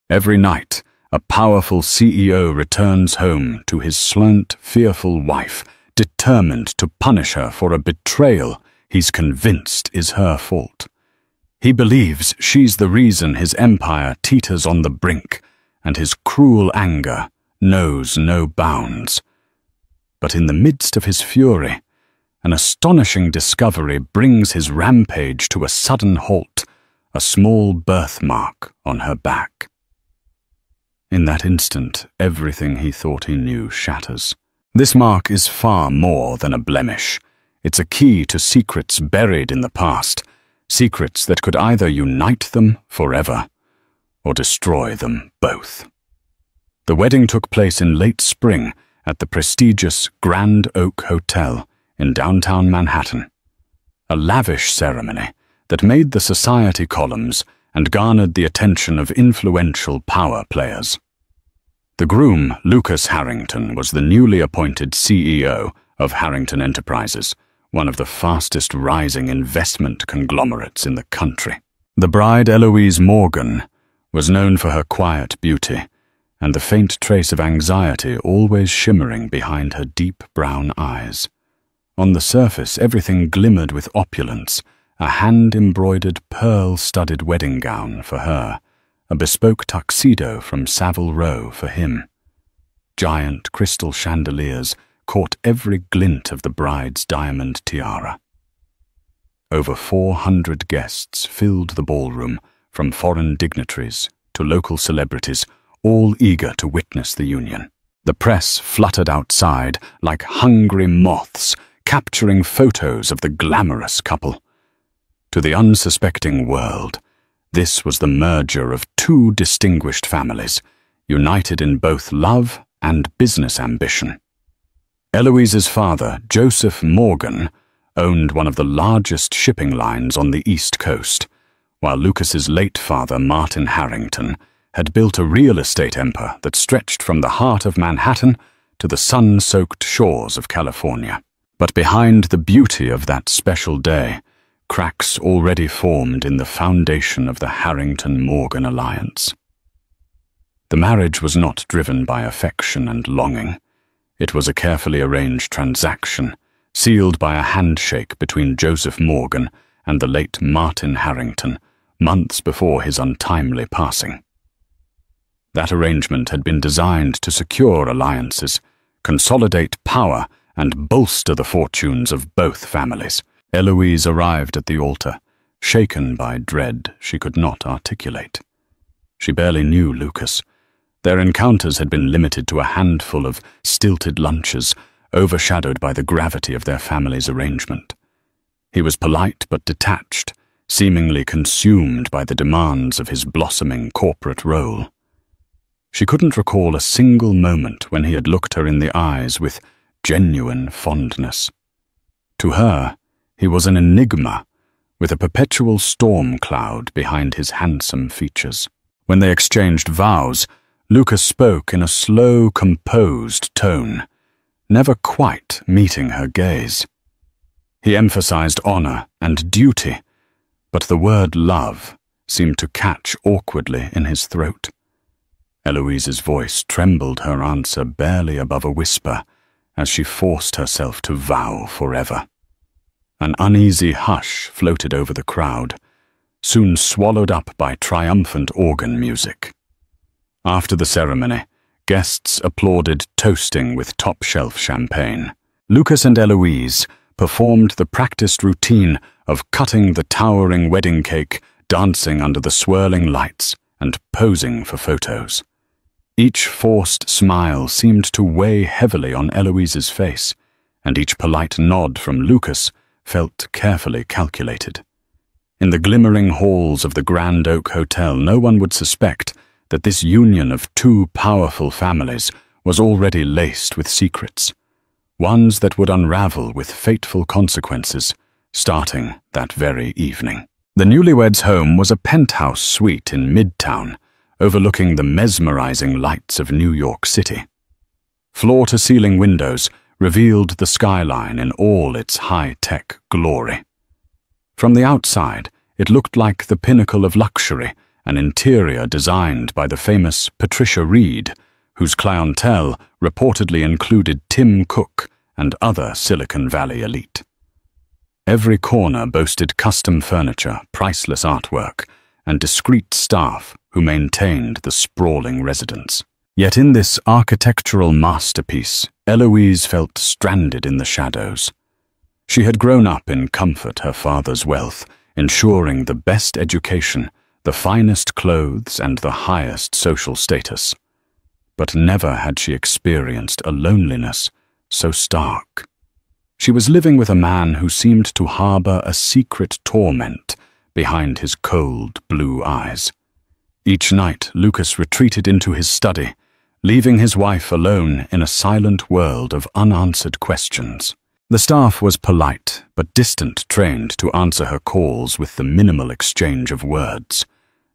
Every night, a powerful CEO returns home to his slant, fearful wife, determined to punish her for a betrayal he's convinced is her fault. He believes she's the reason his empire teeters on the brink, and his cruel anger knows no bounds. But in the midst of his fury, an astonishing discovery brings his rampage to a sudden halt, a small birthmark on her back. In that instant, everything he thought he knew shatters. This mark is far more than a blemish. It's a key to secrets buried in the past, secrets that could either unite them forever or destroy them both. The wedding took place in late spring at the prestigious Grand Oak Hotel in downtown Manhattan. A lavish ceremony that made the society columns and garnered the attention of influential power players. The groom, Lucas Harrington, was the newly appointed CEO of Harrington Enterprises, one of the fastest rising investment conglomerates in the country. The bride, Eloise Morgan, was known for her quiet beauty and the faint trace of anxiety always shimmering behind her deep brown eyes. On the surface, everything glimmered with opulence, a hand-embroidered pearl-studded wedding gown for her, a bespoke tuxedo from Savile Row for him. Giant crystal chandeliers caught every glint of the bride's diamond tiara. Over 400 guests filled the ballroom, from foreign dignitaries to local celebrities, all eager to witness the union. The press fluttered outside like hungry moths, capturing photos of the glamorous couple. To the unsuspecting world, this was the merger of two distinguished families, united in both love and business ambition. Eloise's father, Joseph Morgan, owned one of the largest shipping lines on the East Coast, while Lucas's late father, Martin Harrington, had built a real estate empire that stretched from the heart of Manhattan to the sun-soaked shores of California. But behind the beauty of that special day, cracks already formed in the foundation of the Harrington-Morgan alliance. The marriage was not driven by affection and longing. It was a carefully arranged transaction, sealed by a handshake between Joseph Morgan and the late Martin Harrington, months before his untimely passing. That arrangement had been designed to secure alliances, consolidate power, and bolster the fortunes of both families. Eloise arrived at the altar, shaken by dread she could not articulate. She barely knew Lucas. Their encounters had been limited to a handful of stilted lunches, overshadowed by the gravity of their family's arrangement. He was polite but detached, seemingly consumed by the demands of his blossoming corporate role. She couldn't recall a single moment when he had looked her in the eyes with genuine fondness. To her, he was an enigma, with a perpetual storm cloud behind his handsome features. When they exchanged vows, Lucas spoke in a slow, composed tone, never quite meeting her gaze. He emphasized honor and duty, but the word love seemed to catch awkwardly in his throat. Eloise's voice trembled her answer barely above a whisper as she forced herself to vow forever. An uneasy hush floated over the crowd, soon swallowed up by triumphant organ music. After the ceremony, guests applauded toasting with top-shelf champagne. Lucas and Eloise performed the practiced routine of cutting the towering wedding cake, dancing under the swirling lights, and posing for photos. Each forced smile seemed to weigh heavily on Eloise's face, and each polite nod from Lucas felt carefully calculated. In the glimmering halls of the Grand Oak Hotel, no one would suspect that this union of two powerful families was already laced with secrets, ones that would unravel with fateful consequences, starting that very evening. The newlyweds' home was a penthouse suite in Midtown, overlooking the mesmerizing lights of New York City. Floor-to-ceiling windows revealed the skyline in all its high-tech glory. From the outside, it looked like the pinnacle of luxury an interior designed by the famous Patricia Reed, whose clientele reportedly included Tim Cook and other Silicon Valley elite. Every corner boasted custom furniture, priceless artwork, and discreet staff who maintained the sprawling residence. Yet in this architectural masterpiece, Eloise felt stranded in the shadows. She had grown up in comfort, her father's wealth, ensuring the best education, the finest clothes, and the highest social status. But never had she experienced a loneliness so stark. She was living with a man who seemed to harbor a secret torment behind his cold blue eyes. Each night, Lucas retreated into his study, leaving his wife alone in a silent world of unanswered questions. The staff was polite, but distant, trained to answer her calls with the minimal exchange of words.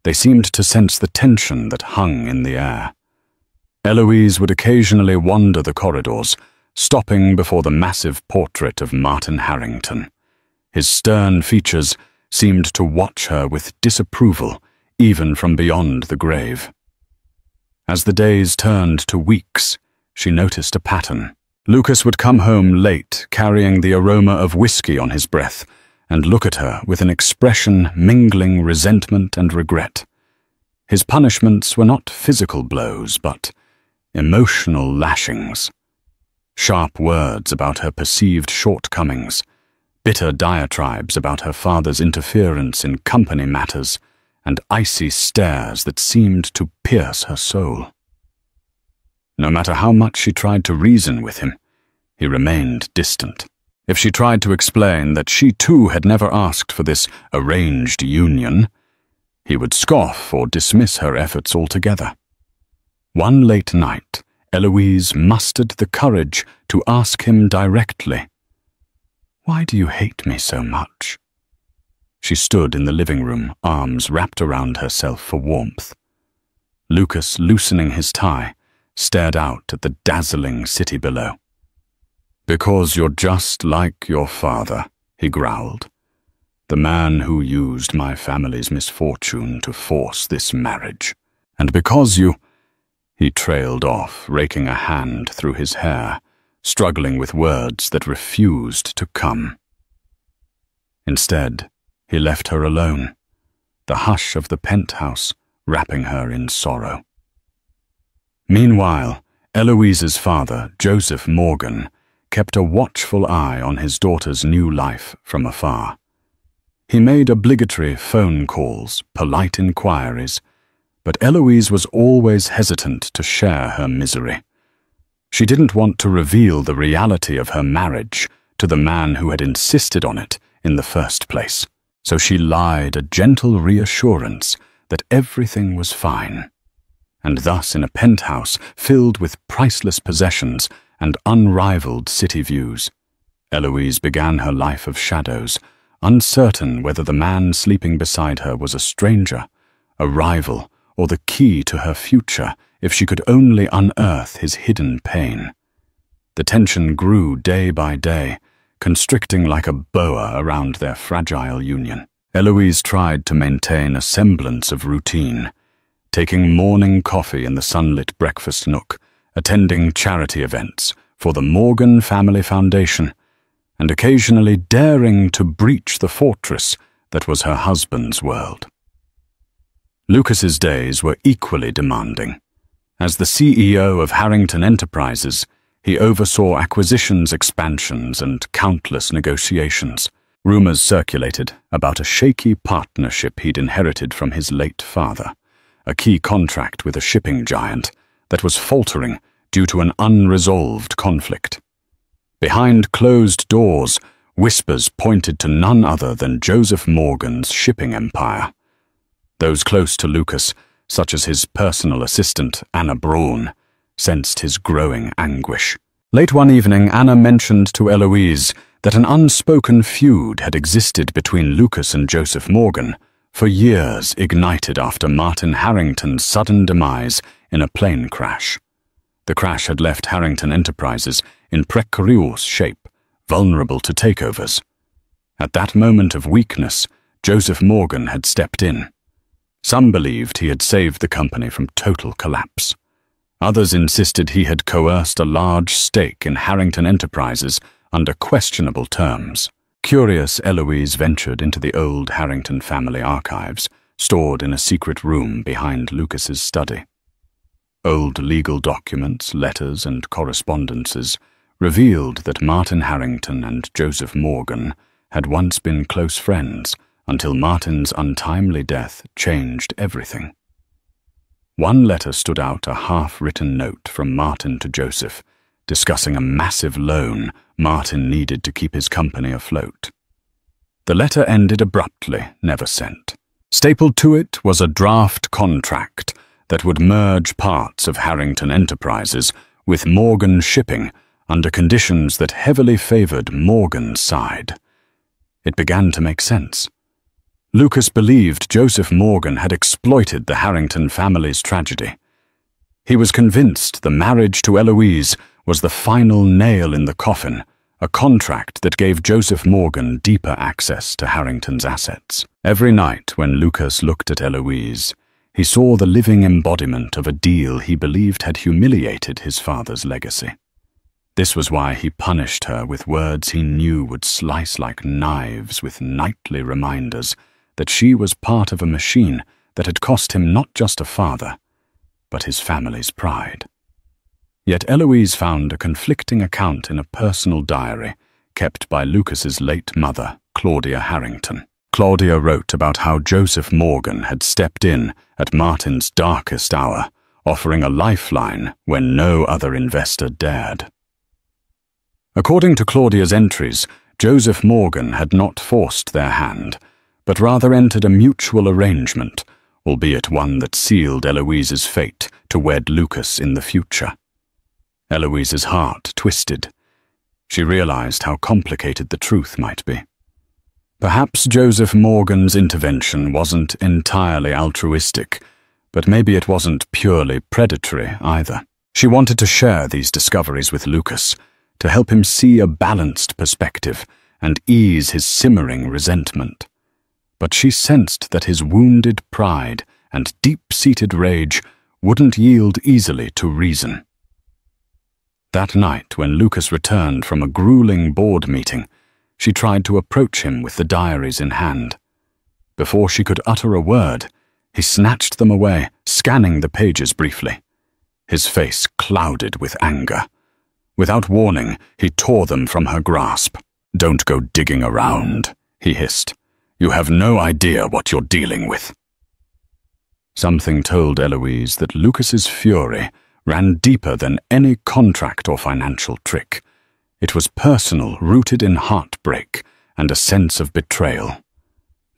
They seemed to sense the tension that hung in the air. Eloise would occasionally wander the corridors, stopping before the massive portrait of Martin Harrington. His stern features seemed to watch her with disapproval, even from beyond the grave. As the days turned to weeks, she noticed a pattern. Lucas would come home late, carrying the aroma of whiskey on his breath, and look at her with an expression mingling resentment and regret. His punishments were not physical blows, but emotional lashings. Sharp words about her perceived shortcomings, bitter diatribes about her father's interference in company matters, and icy stares that seemed to pierce her soul. No matter how much she tried to reason with him, he remained distant. If she tried to explain that she too had never asked for this arranged union, he would scoff or dismiss her efforts altogether. One late night, Eloise mustered the courage to ask him directly, "Why do you hate me so much?" She stood in the living room, arms wrapped around herself for warmth. Lucas, loosening his tie, stared out at the dazzling city below. "Because you're just like your father," he growled. "The man who used my family's misfortune to force this marriage. And because you—" He trailed off, raking a hand through his hair, struggling with words that refused to come. Instead, he left her alone, the hush of the penthouse wrapping her in sorrow. Meanwhile, Eloise's father, Joseph Morgan, kept a watchful eye on his daughter's new life from afar. He made obligatory phone calls, polite inquiries, but Eloise was always hesitant to share her misery. She didn't want to reveal the reality of her marriage to the man who had insisted on it in the first place, so she lied a gentle reassurance that everything was fine. And thus, in a penthouse filled with priceless possessions and unrivaled city views, Eloise began her life of shadows, uncertain whether the man sleeping beside her was a stranger, a rival, or the key to her future if she could only unearth his hidden pain. The tension grew day by day, constricting like a boa around their fragile union. Eloise tried to maintain a semblance of routine, taking morning coffee in the sunlit breakfast nook, attending charity events for the Morgan Family Foundation, and occasionally daring to breach the fortress that was her husband's world. Lucas's days were equally demanding. As the CEO of Harrington Enterprises, he oversaw acquisitions, expansions, and countless negotiations. Rumors circulated about a shaky partnership he'd inherited from his late father, a key contract with a shipping giant that was faltering due to an unresolved conflict. Behind closed doors, whispers pointed to none other than Joseph Morgan's shipping empire. Those close to Lucas, such as his personal assistant, Anna Braun, sensed his growing anguish. Late one evening, Anna mentioned to Eloise that an unspoken feud had existed between Lucas and Joseph Morgan for years, ignited after Martin Harrington's sudden demise in a plane crash. The crash had left Harrington Enterprises in precarious shape, vulnerable to takeovers. At that moment of weakness, Joseph Morgan had stepped in. Some believed he had saved the company from total collapse. Others insisted he had coerced a large stake in Harrington Enterprises under questionable terms. Curious Eloise ventured into the old Harrington family archives, stored in a secret room behind Lucas's study. Old legal documents, letters, and correspondences revealed that Martin Harrington and Joseph Morgan had once been close friends until Martin's untimely death changed everything. One letter stood out, a half-written note from Martin to Joseph, discussing a massive loan Martin needed to keep his company afloat. The letter ended abruptly, never sent. Stapled to it was a draft contract that would merge parts of Harrington Enterprises with Morgan Shipping under conditions that heavily favored Morgan's side. It began to make sense. Lucas believed Joseph Morgan had exploited the Harrington family's tragedy. He was convinced the marriage to Eloise was the final nail in the coffin, a contract that gave Joseph Morgan deeper access to Harrington's assets. Every night when Lucas looked at Eloise, he saw the living embodiment of a deal he believed had humiliated his father's legacy. This was why he punished her with words he knew would slice like knives, with nightly reminders that she was part of a machine that had cost him not just a father, but his family's pride. Yet Eloise found a conflicting account in a personal diary kept by Lucas's late mother, Claudia Harrington. Claudia wrote about how Joseph Morgan had stepped in at Martin's darkest hour, offering a lifeline when no other investor dared. According to Claudia's entries, Joseph Morgan had not forced their hand, but rather entered a mutual arrangement, albeit one that sealed Eloise's fate to wed Lucas in the future. Eloise's heart twisted. She realized how complicated the truth might be. Perhaps Joseph Morgan's intervention wasn't entirely altruistic, but maybe it wasn't purely predatory either. She wanted to share these discoveries with Lucas, to help him see a balanced perspective and ease his simmering resentment. But she sensed that his wounded pride and deep-seated rage wouldn't yield easily to reason. That night, when Lucas returned from a grueling board meeting, she tried to approach him with the diaries in hand. Before she could utter a word, he snatched them away, scanning the pages briefly. His face clouded with anger. Without warning, he tore them from her grasp. "Don't go digging around," he hissed. "You have no idea what you're dealing with." Something told Eloise that Lucas's fury ran deeper than any contract or financial trick. It was personal, rooted in heartbreak and a sense of betrayal.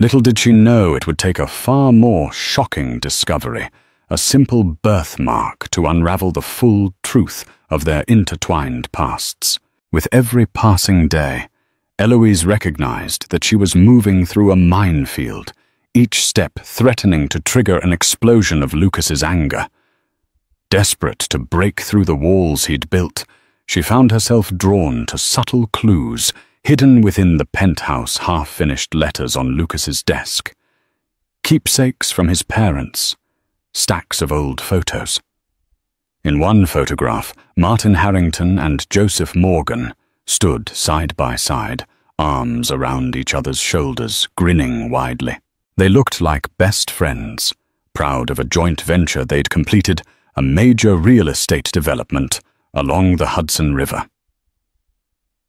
Little did she know it would take a far more shocking discovery, a simple birthmark, to unravel the full truth of their intertwined pasts. With every passing day, Eloise recognized that she was moving through a minefield, each step threatening to trigger an explosion of Lucas's anger. Desperate to break through the walls he'd built, she found herself drawn to subtle clues hidden within the penthouse half-finished letters on Lucas's desk. Keepsakes from his parents, stacks of old photos. In one photograph, Martin Harrington and Joseph Morgan stood side by side, arms around each other's shoulders, grinning widely. They looked like best friends, proud of a joint venture they'd completed, a major real estate development along the Hudson River.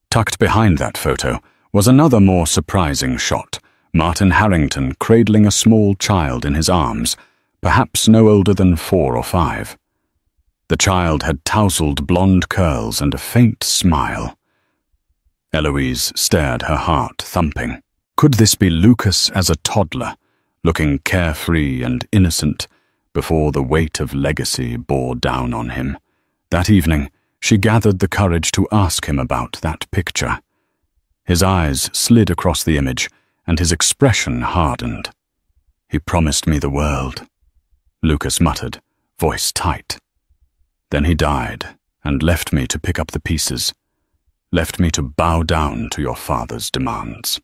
Tucked behind that photo was another more surprising shot, Martin Harrington cradling a small child in his arms, perhaps no older than 4 or 5. The child had tousled blonde curls and a faint smile. Eloise stared, her heart thumping. Could this be Lucas as a toddler, looking carefree and innocent, before the weight of legacy bore down on him? That evening, she gathered the courage to ask him about that picture. His eyes slid across the image, and his expression hardened. "He promised me the world," Lucas muttered, voice tight. "Then he died, and left me to pick up the pieces, left me to bow down to your father's demands."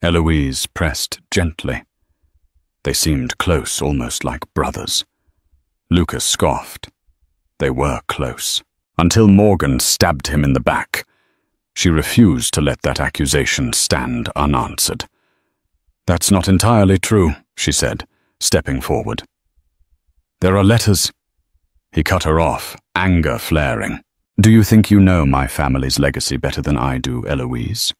Eloise pressed gently. They seemed close, almost like brothers. Lucas scoffed. They were close. Until Morgan stabbed him in the back. She refused to let that accusation stand unanswered. "That's not entirely true," she said, stepping forward. "There are letters." He cut her off, anger flaring. "Do you think you know my family's legacy better than I do, Eloise?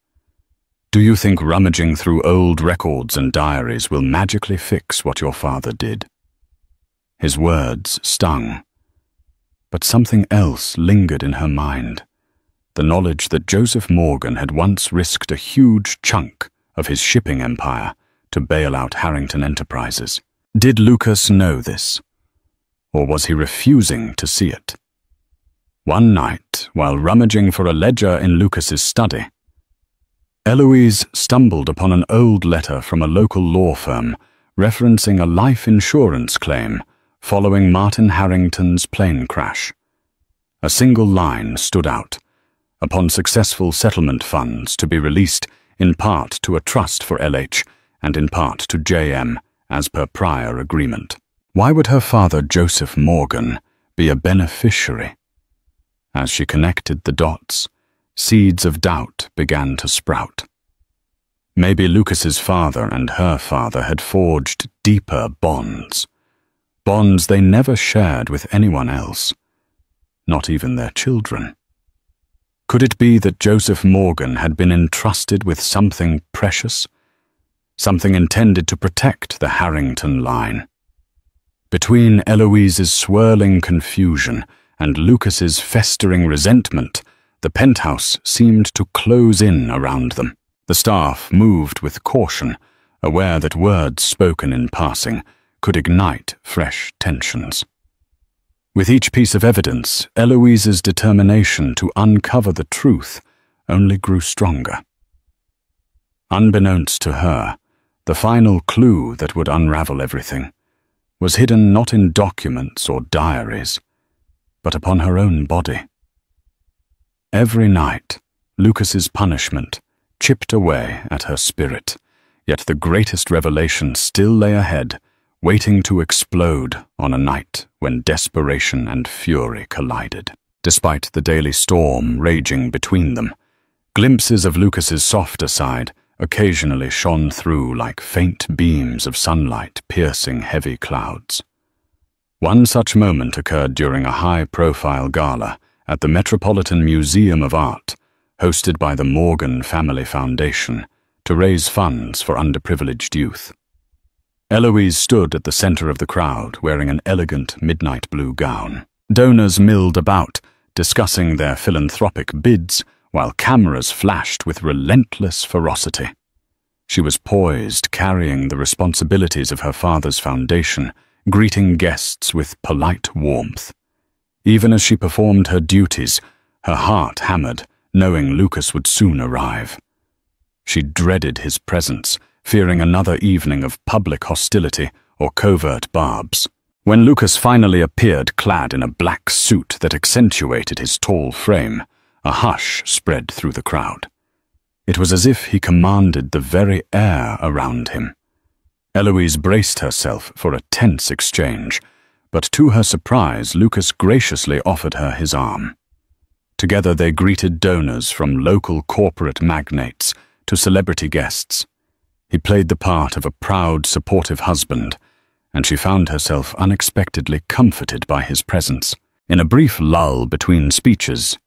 Do you think rummaging through old records and diaries will magically fix what your father did?" His words stung. But something else lingered in her mind. The knowledge that Joseph Morgan had once risked a huge chunk of his shipping empire to bail out Harrington Enterprises. Did Lucas know this? Or was he refusing to see it? One night, while rummaging for a ledger in Lucas's study, Eloise stumbled upon an old letter from a local law firm referencing a life insurance claim following Martin Harrington's plane crash. A single line stood out: upon successful settlement funds to be released in part to a trust for LH and in part to JM as per prior agreement. Why would her father, Joseph Morgan, be a beneficiary? As she connected the dots, seeds of doubt began to sprout. Maybe Lucas's father and her father had forged deeper bonds. Bonds they never shared with anyone else, not even their children. Could it be that Joseph Morgan had been entrusted with something precious? Something intended to protect the Harrington line? Between Eloise's swirling confusion and Lucas's festering resentment, the penthouse seemed to close in around them. The staff moved with caution, aware that words spoken in passing could ignite fresh tensions. With each piece of evidence, Eloise's determination to uncover the truth only grew stronger. Unbeknownst to her, the final clue that would unravel everything was hidden not in documents or diaries, but upon her own body. Every night, Lucas's punishment chipped away at her spirit, yet the greatest revelation still lay ahead, waiting to explode on a night when desperation and fury collided. Despite the daily storm raging between them, glimpses of Lucas's softer side occasionally shone through like faint beams of sunlight piercing heavy clouds. One such moment occurred during a high-profile gala at the Metropolitan Museum of Art, hosted by the Morgan Family Foundation, to raise funds for underprivileged youth. Eloise stood at the center of the crowd wearing an elegant midnight blue gown. Donors milled about, discussing their philanthropic bids, while cameras flashed with relentless ferocity. She was poised, carrying the responsibilities of her father's foundation, greeting guests with polite warmth. Even as she performed her duties, her heart hammered, knowing Lucas would soon arrive. She dreaded his presence, fearing another evening of public hostility or covert barbs. When Lucas finally appeared clad in a black suit that accentuated his tall frame, a hush spread through the crowd. It was as if he commanded the very air around him. Eloise braced herself for a tense exchange, but to her surprise, Lucas graciously offered her his arm. Together they greeted donors from local corporate magnates to celebrity guests. He played the part of a proud, supportive husband, and she found herself unexpectedly comforted by his presence. In a brief lull between speeches,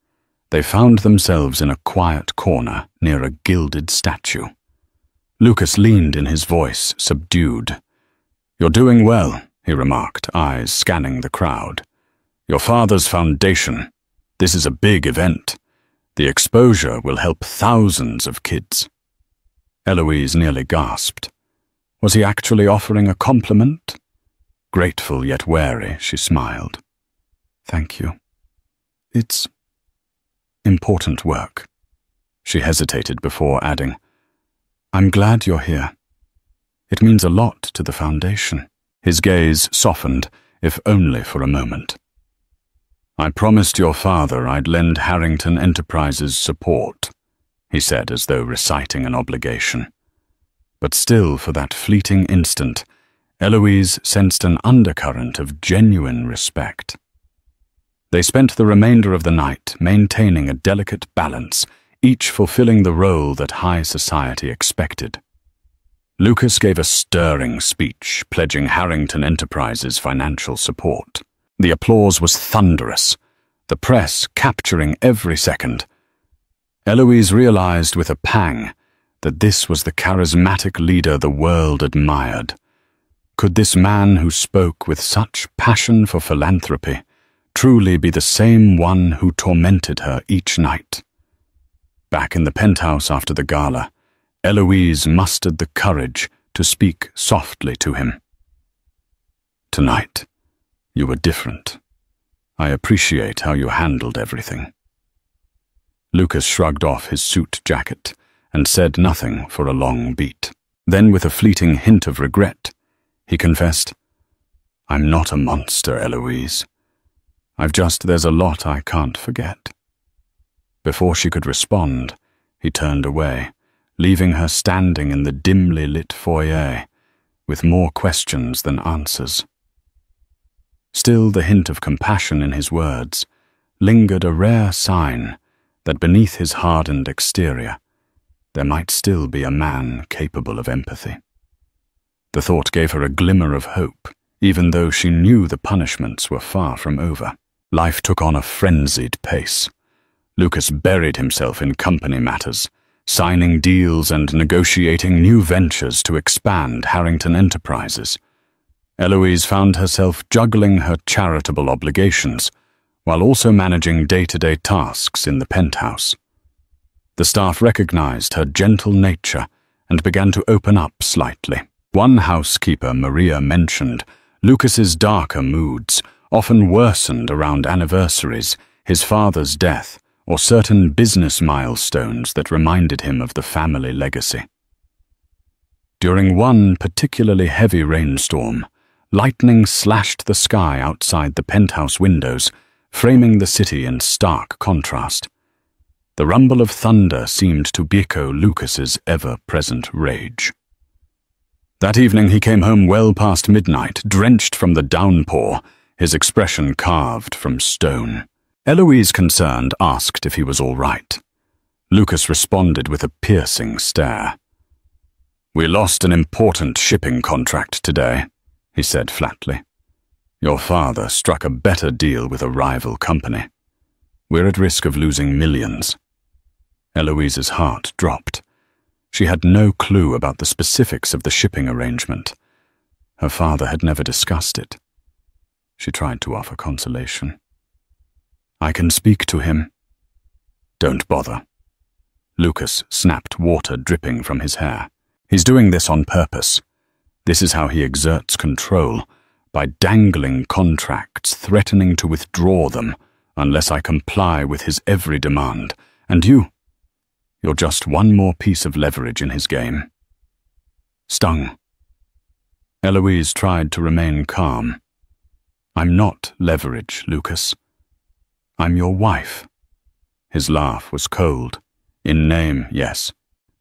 they found themselves in a quiet corner near a gilded statue. Lucas leaned in, his voice subdued. "You're doing well," he remarked, eyes scanning the crowd. "Your father's foundation. This is a big event. The exposure will help thousands of kids." Eloise nearly gasped. Was he actually offering a compliment? Grateful yet wary, she smiled. "Thank you. It's important work." She hesitated before adding, "I'm glad you're here. It means a lot to the foundation." His gaze softened, if only for a moment. "I promised your father I'd lend Harrington Enterprises support," he said as though reciting an obligation. But still, for that fleeting instant, Eloise sensed an undercurrent of genuine respect. They spent the remainder of the night maintaining a delicate balance, each fulfilling the role that high society expected. Lucas gave a stirring speech pledging Harrington Enterprises financial support. The applause was thunderous, the press capturing every second. Eloise realized with a pang that this was the charismatic leader the world admired. Could this man who spoke with such passion for philanthropy truly be the same one who tormented her each night? Back in the penthouse after the gala, Eloise mustered the courage to speak softly to him. "Tonight, you were different. I appreciate how you handled everything." Lucas shrugged off his suit jacket and said nothing for a long beat. Then, with a fleeting hint of regret, he confessed, "I'm not a monster, Eloise. There's a lot I can't forget." Before she could respond, he turned away, leaving her standing in the dimly lit foyer, with more questions than answers. Still, the hint of compassion in his words lingered, a rare sign that beneath his hardened exterior, there might still be a man capable of empathy. The thought gave her a glimmer of hope, even though she knew the punishments were far from over. Life took on a frenzied pace. Lucas buried himself in company matters, signing deals and negotiating new ventures to expand Harrington Enterprises. Eloise found herself juggling her charitable obligations, while also managing day-to-day tasks in the penthouse. The staff recognized her gentle nature and began to open up slightly. One housekeeper, Maria, mentioned Lucas's darker moods often worsened around anniversaries, his father's death, or certain business milestones that reminded him of the family legacy. During one particularly heavy rainstorm, lightning slashed the sky outside the penthouse windows, framing the city in stark contrast. The rumble of thunder seemed to echo Lucas's ever-present rage. That evening he came home well past midnight, drenched from the downpour, his expression carved from stone. Eloise, concerned, asked if he was all right. Lucas responded with a piercing stare. "We lost an important shipping contract today," he said flatly. "Your father struck a better deal with a rival company. We're at risk of losing millions." Eloise's heart dropped. She had no clue about the specifics of the shipping arrangement. Her father had never discussed it. She tried to offer consolation. "I can speak to him." "Don't bother." Lucas snapped water dripping from his hair. "He's doing this on purpose. This is how he exerts control, by dangling contracts, threatening to withdraw them unless I comply with his every demand. And you're just one more piece of leverage in his game." Stung. Eloise tried to remain calm. "I'm not leverage, Lucas. I'm your wife." His laugh was cold. "In name, yes.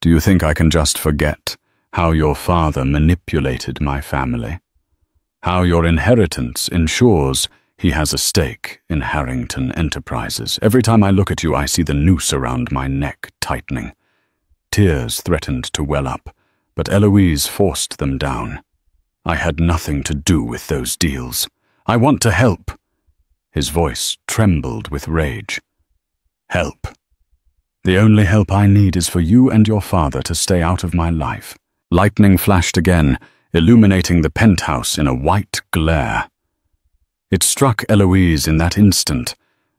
Do you think I can just forget how your father manipulated my family? How your inheritance ensures he has a stake in Harrington Enterprises? Every time I look at you, I see the noose around my neck tightening." Tears threatened to well up, but Eloise forced them down. "I had nothing to do with those deals. I want to help." His voice trembled with rage. "Help. The only help I need is for you and your father to stay out of my life." Lightning flashed again, illuminating the penthouse in a white glare. It struck Eloise in that instant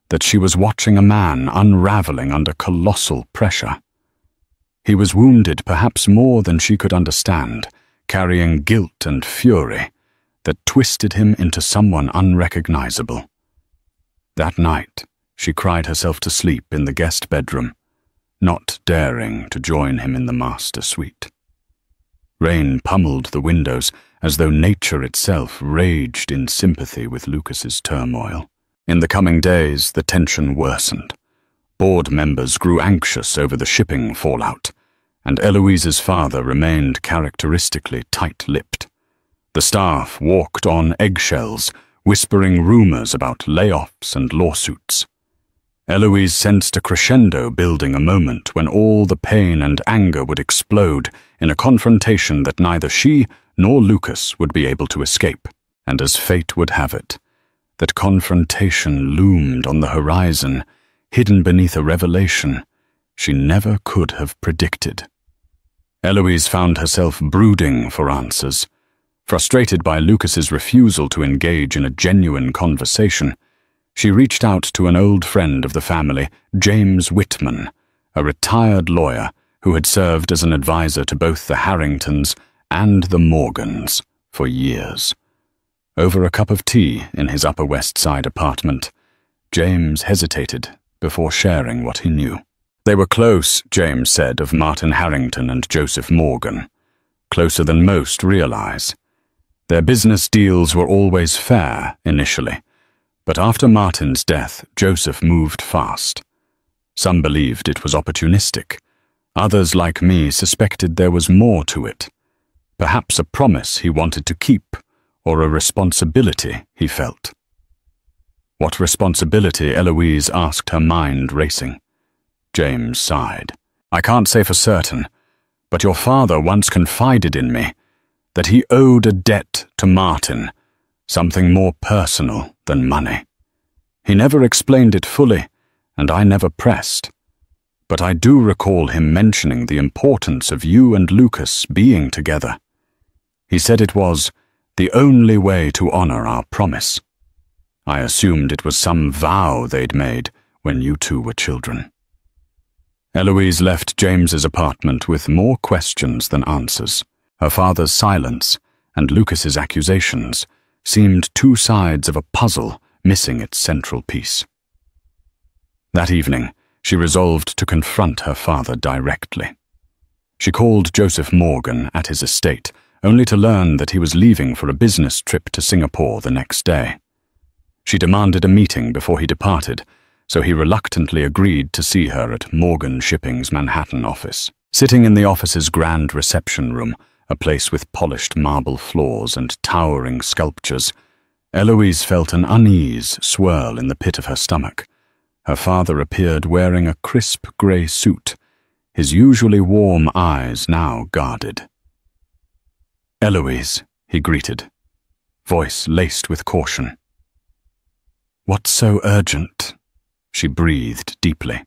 that she was watching a man unraveling under colossal pressure. He was wounded perhaps more than she could understand, carrying guilt and fury that twisted him into someone unrecognizable. That night, she cried herself to sleep in the guest bedroom, not daring to join him in the master suite. Rain pummeled the windows as though nature itself raged in sympathy with Lucas's turmoil. In the coming days, the tension worsened. Board members grew anxious over the shipping fallout, and Eloise's father remained characteristically tight-lipped. The staff walked on eggshells, whispering rumors about layoffs and lawsuits. Eloise sensed a crescendo building a moment when all the pain and anger would explode in a confrontation that neither she nor Lucas would be able to escape. And as fate would have it, that confrontation loomed on the horizon, hidden beneath a revelation she never could have predicted. Eloise found herself brooding for answers. Frustrated by Lucas's refusal to engage in a genuine conversation, she reached out to an old friend of the family, James Whitman, a retired lawyer who had served as an advisor to both the Harringtons and the Morgans for years. Over a cup of tea in his Upper West Side apartment, James hesitated before sharing what he knew. They were close, James said of Martin Harrington and Joseph Morgan, closer than most realize. Their business deals were always fair initially, but after Martin's death, Joseph moved fast. Some believed it was opportunistic. Others, like me, suspected there was more to it. Perhaps a promise he wanted to keep, or a responsibility he felt. What responsibility? Eloise asked, her mind racing. James sighed. I can't say for certain, but your father once confided in me that he owed a debt to Martin, something more personal than money. He never explained it fully, and I never pressed. But I do recall him mentioning the importance of you and Lucas being together. He said it was the only way to honor our promise. I assumed it was some vow they'd made when you two were children. Eloise left James's apartment with more questions than answers. Her father's silence and Lucas's accusations seemed two sides of a puzzle missing its central piece. That evening, she resolved to confront her father directly. She called Joseph Morgan at his estate, only to learn that he was leaving for a business trip to Singapore the next day. She demanded a meeting before he departed, so he reluctantly agreed to see her at Morgan Shipping's Manhattan office. Sitting in the office's grand reception room, a place with polished marble floors and towering sculptures, Eloise felt an unease swirl in the pit of her stomach. Her father appeared wearing a crisp grey suit, his usually warm eyes now guarded. Eloise, he greeted, voice laced with caution. What's so urgent? She breathed deeply.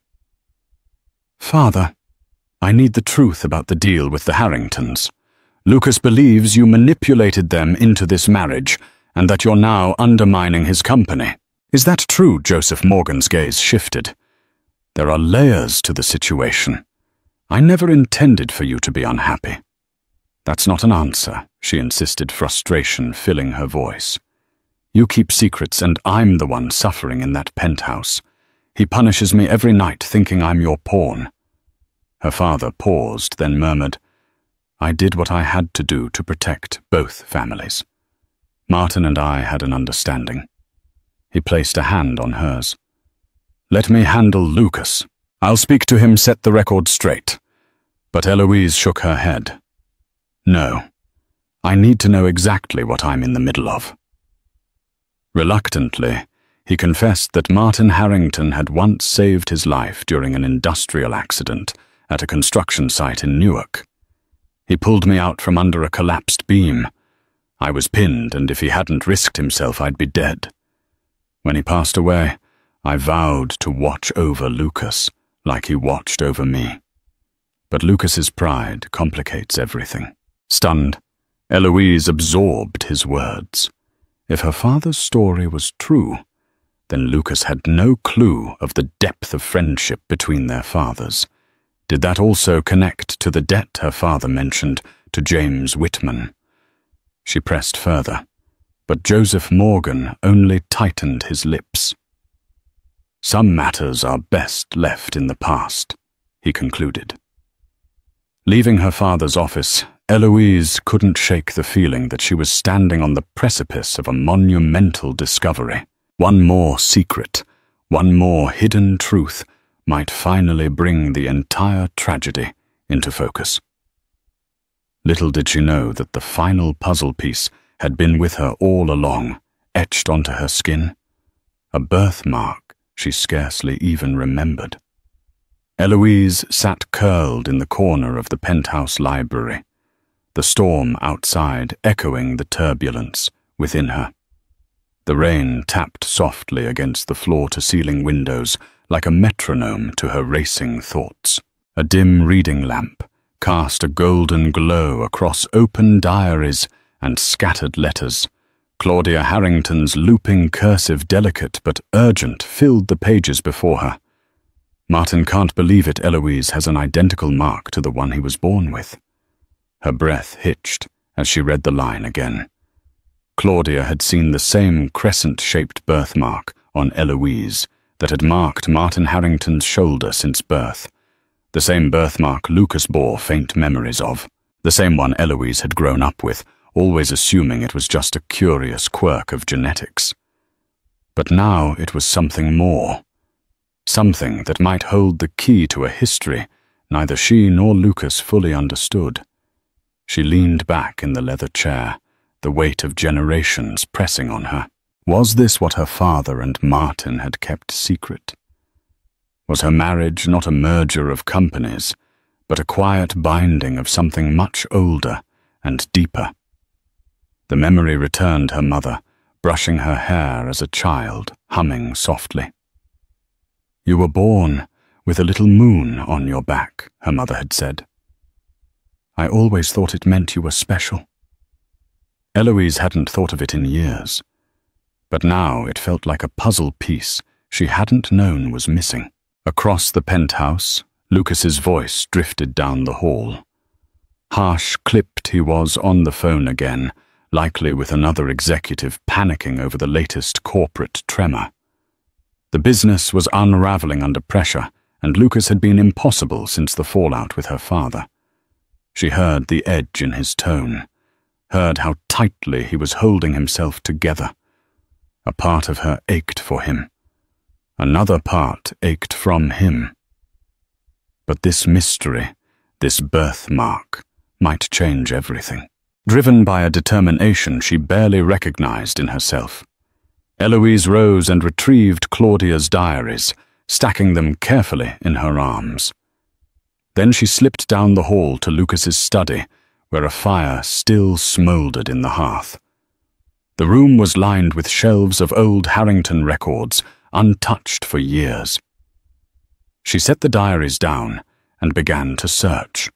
Father, I need the truth about the deal with the Harringtons. Lucas believes you manipulated them into this marriage and that you're now undermining his company. Is that true? Joseph Morgan's gaze shifted. There are layers to the situation. I never intended for you to be unhappy. That's not an answer, she insisted, frustration filling her voice. You keep secrets and I'm the one suffering in that penthouse. He punishes me every night thinking I'm your pawn. Her father paused, then murmured, I did what I had to do to protect both families. Martin and I had an understanding. He placed a hand on hers. Let me handle Lucas. I'll speak to him, set the record straight. But Eloise shook her head. No, I need to know exactly what I'm in the middle of. Reluctantly, he confessed that Martin Harrington had once saved his life during an industrial accident at a construction site in Newark. He pulled me out from under a collapsed beam. I was pinned, and if he hadn't risked himself, I'd be dead. When he passed away, I vowed to watch over Lucas like he watched over me. But Lucas's pride complicates everything. Stunned, Eloise absorbed his words. If her father's story was true, then Lucas had no clue of the depth of friendship between their fathers. Did that also connect to the debt her father mentioned to James Whitman? She pressed further, but Joseph Morgan only tightened his lips. Some matters are best left in the past, he concluded. Leaving her father's office, Eloise couldn't shake the feeling that she was standing on the precipice of a monumental discovery. One more secret, one more hidden truth might finally bring the entire tragedy into focus. Little did she know that the final puzzle piece had been with her all along, etched onto her skin. A birthmark she scarcely even remembered. Eloise sat curled in the corner of the penthouse library, the storm outside echoing the turbulence within her. The rain tapped softly against the floor-to-ceiling windows like a metronome to her racing thoughts. A dim reading lamp cast a golden glow across open diaries and scattered letters. Claudia Harrington's looping cursive, delicate but urgent, filled the pages before her. Martin can't believe it, Eloise has an identical mark to the one he was born with. Her breath hitched as she read the line again. Claudia had seen the same crescent-shaped birthmark on Eloise that had marked Martin Harrington's shoulder since birth. The same birthmark Lucas bore faint memories of. The same one Eloise had grown up with, always assuming it was just a curious quirk of genetics. But now it was something more. Something that might hold the key to a history neither she nor Lucas fully understood. She leaned back in the leather chair, the weight of generations pressing on her. Was this what her father and Martin had kept secret? Was her marriage not a merger of companies, but a quiet binding of something much older and deeper? The memory returned her mother, brushing her hair as a child, humming softly. "You were born with a little moon on your back," her mother had said. "I always thought it meant you were special." Eloise hadn't thought of it in years, but now it felt like a puzzle piece she hadn't known was missing. Across the penthouse, Lucas's voice drifted down the hall. Harsh clipped he was on the phone again, likely with another executive panicking over the latest corporate tremor. The business was unraveling under pressure, and Lucas had been impossible since the fallout with her father. She heard the edge in his tone, heard how tightly he was holding himself together. A part of her ached for him. Another part ached from him. But this mystery, this birthmark, might change everything. Driven by a determination she barely recognized in herself, Eloise rose and retrieved Claudia's diaries, stacking them carefully in her arms. Then she slipped down the hall to Lucas's study, where a fire still smoldered in the hearth. The room was lined with shelves of old Harrington records, untouched for years. She set the diaries down and began to search.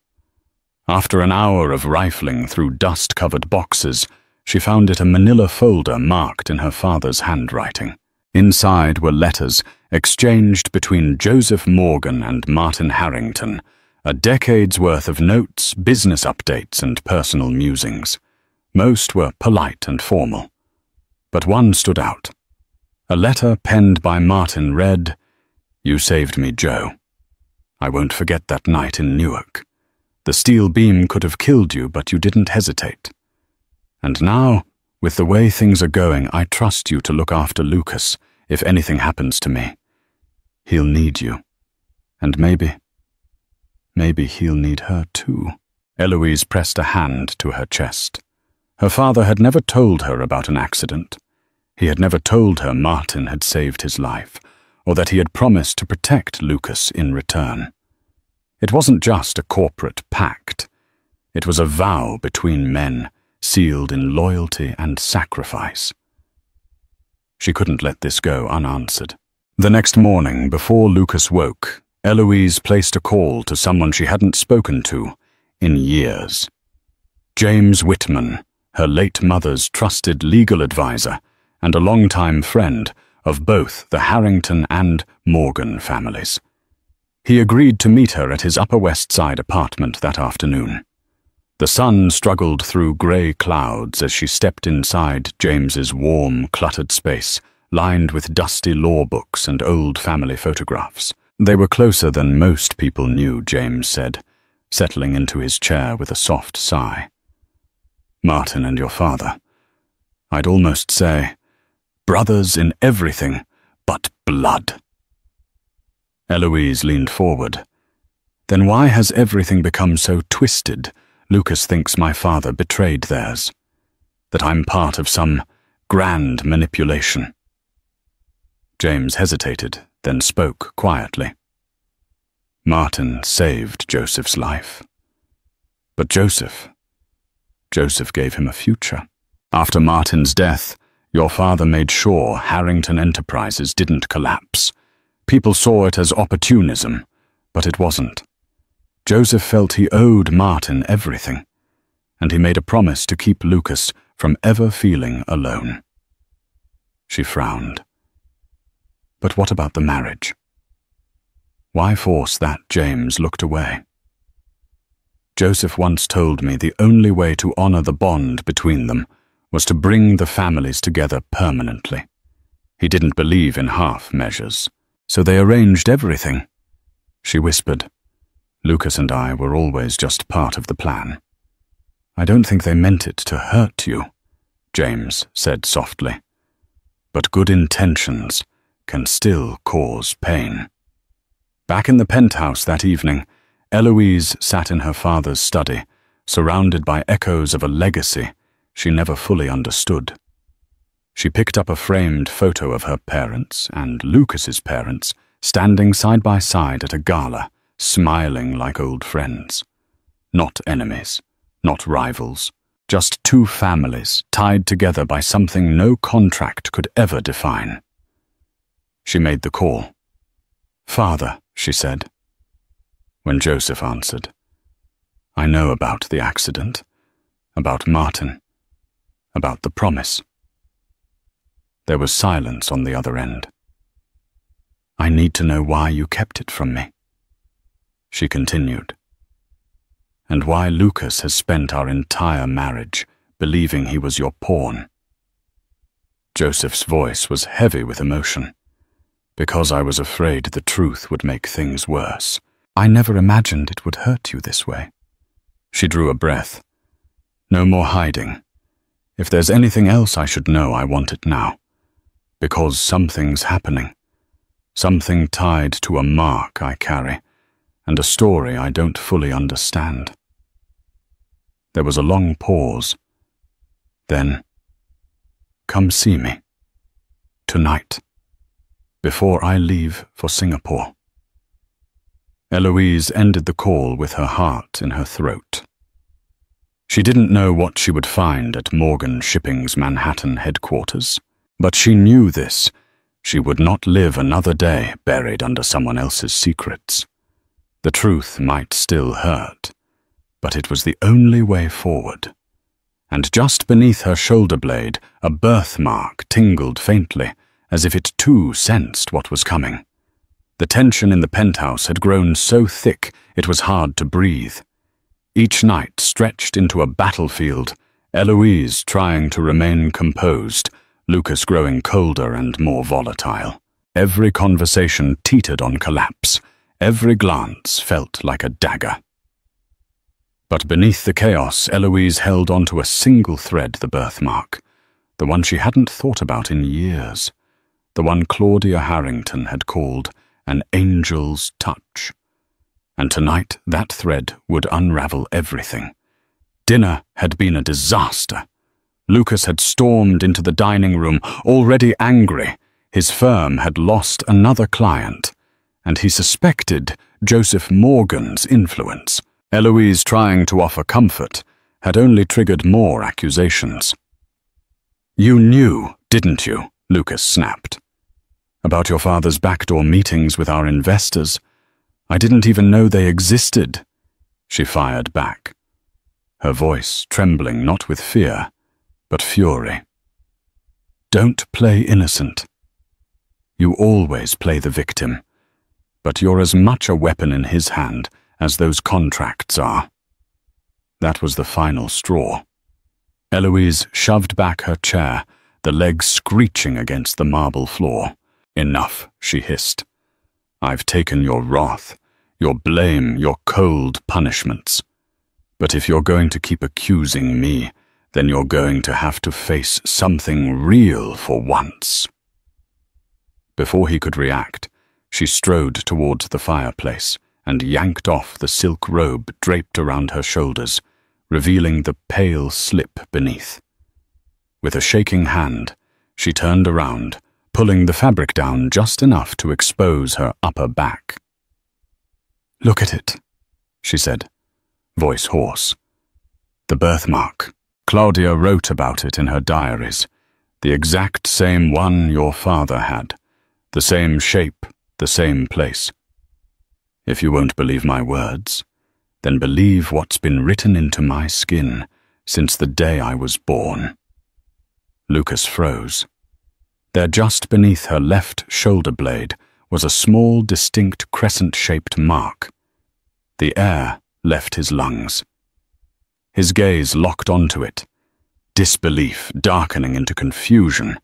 After an hour of rifling through dust-covered boxes, she found it a manila folder marked in her father's handwriting. Inside were letters exchanged between Joseph Morgan and Martin Harrington, a decade's worth of notes, business updates, and personal musings. Most were polite and formal, but one stood out. A letter penned by Martin read, "You saved me, Joe. I won't forget that night in Newark. The steel beam could have killed you, but you didn't hesitate. And now, with the way things are going, I trust you to look after Lucas if anything happens to me. He'll need you. And maybe he'll need her too." Eloise pressed a hand to her chest. Her father had never told her about an accident. He had never told her Martin had saved his life, or that he had promised to protect Lucas in return. It wasn't just a corporate pact. It was a vow between men, sealed in loyalty and sacrifice. She couldn't let this go unanswered. The next morning, before Lucas woke, Eloise placed a call to someone she hadn't spoken to in years. James Whitman, her late mother's trusted legal advisor and a longtime friend of both the Harrington and Morgan families. He agreed to meet her at his Upper West Side apartment that afternoon. The sun struggled through grey clouds as she stepped inside James's warm, cluttered space, lined with dusty law books and old family photographs. They were closer than most people knew, James said, settling into his chair with a soft sigh. "Martin and your father. I'd almost say, brothers in everything but blood." Eloise leaned forward. "Then why has everything become so twisted? Lucas thinks my father betrayed theirs." that I'm part of some grand manipulation. James hesitated, then spoke quietly. Martin saved Joseph's life. But Joseph gave him a future. After Martin's death, your father made sure Harrington Enterprises didn't collapse. People saw it as opportunism, but it wasn't. Joseph felt he owed Martin everything, and he made a promise to keep Lucas from ever feeling alone. She frowned. But what about the marriage? Why force that? James looked away. Joseph once told me the only way to honor the bond between them was to bring the families together permanently. He didn't believe in half measures, so they arranged everything. She whispered, Lucas and I were always just part of the plan. I don't think they meant it to hurt you, James said softly. But good intentions can still cause pain. Back in the penthouse that evening, Eloise sat in her father's study, surrounded by echoes of a legacy she never fully understood. She picked up a framed photo of her parents and Lucas's parents standing side by side at a gala, smiling like old friends. Not enemies, not rivals, just two families tied together by something no contract could ever define. She made the call. "Father," she said. When Joseph answered, "I know about the accident, about Martin, about the promise." There was silence on the other end. "I need to know why you kept it from me," she continued, "and why Lucas has spent our entire marriage believing he was your pawn." Joseph's voice was heavy with emotion. "Because I was afraid the truth would make things worse. I never imagined it would hurt you this way." She drew a breath. "No more hiding. If there's anything else I should know, I want it now. Because something's happening. Something tied to a mark I carry, and a story I don't fully understand." There was a long pause. Then, "Come see me. Tonight. Before I leave for Singapore." Eloise ended the call with her heart in her throat. She didn't know what she would find at Morgan Shipping's Manhattan headquarters, but she knew this: she would not live another day buried under someone else's secrets. The truth might still hurt, but it was the only way forward. And just beneath her shoulder blade, a birthmark tingled faintly, as if it too sensed what was coming. The tension in the penthouse had grown so thick it was hard to breathe. Each night stretched into a battlefield, Eloise trying to remain composed, Lucas growing colder and more volatile. Every conversation teetered on collapse. Every glance felt like a dagger. But beneath the chaos, Eloise held onto a single thread: the birthmark, the one she hadn't thought about in years, the one Claudia Harrington had called an angel's touch. And tonight that thread would unravel everything. Dinner had been a disaster. Lucas had stormed into the dining room, already angry. His firm had lost another client, and he suspected Joseph Morgan's influence. Eloise, trying to offer comfort, had only triggered more accusations. "You knew, didn't you?" Lucas snapped. "About your father's backdoor meetings with our investors. I didn't even know they existed," she fired back, her voice trembling not with fear, but fury. "Don't play innocent. You always play the victim, but you're as much a weapon in his hand as those contracts are." That was the final straw. Eloise shoved back her chair, the legs screeching against the marble floor. "Enough," she hissed. "I've taken your wrath, your blame, your cold punishments. But if you're going to keep accusing me, then you're going to have to face something real for once." Before he could react, she strode towards the fireplace and yanked off the silk robe draped around her shoulders, revealing the pale slip beneath. With a shaking hand, she turned around, pulling the fabric down just enough to expose her upper back. "Look at it," she said, voice hoarse. "The birthmark. Claudia wrote about it in her diaries. The exact same one your father had. The same shape, the same place. If you won't believe my words, then believe what's been written into my skin since the day I was born." Lucas froze. There, just beneath her left shoulder blade, was a small, distinct crescent-shaped mark. The air left his lungs. His gaze locked onto it, disbelief darkening into confusion,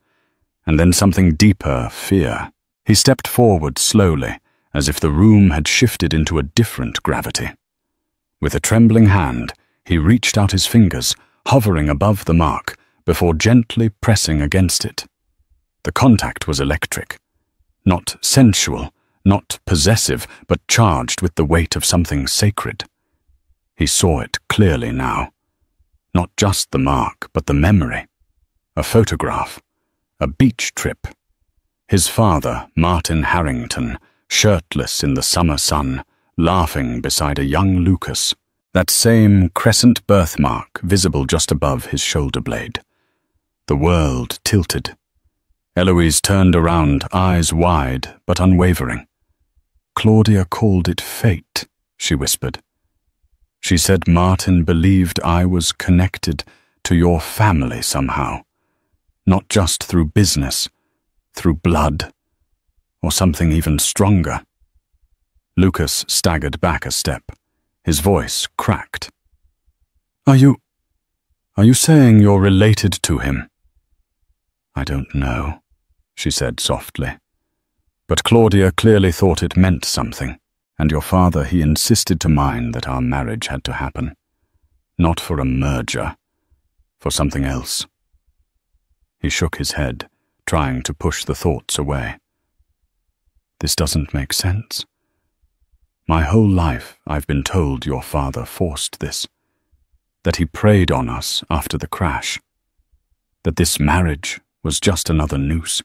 and then something deeper, fear. He stepped forward slowly, as if the room had shifted into a different gravity. With a trembling hand, he reached out his fingers, hovering above the mark, before gently pressing against it. The contact was electric. Not sensual, not possessive, but charged with the weight of something sacred. He saw it clearly now. Not just the mark, but the memory. A photograph. A beach trip. His father, Martin Harrington, shirtless in the summer sun, laughing beside a young Lucas. That same crescent birthmark visible just above his shoulder blade. The world tilted. Eloise turned around, eyes wide but unwavering. "Claudia called it fate," she whispered. "She said Martin believed I was connected to your family somehow. Not just through business, through blood, or something even stronger." Lucas staggered back a step. His voice cracked. Are you saying you're related to him?" "I don't know," she said softly. "But Claudia clearly thought it meant something, and your father, he insisted to mine that our marriage had to happen. Not for a merger, for something else." He shook his head, trying to push the thoughts away. "This doesn't make sense. My whole life I've been told your father forced this, that he preyed on us after the crash, that this marriage was just another noose."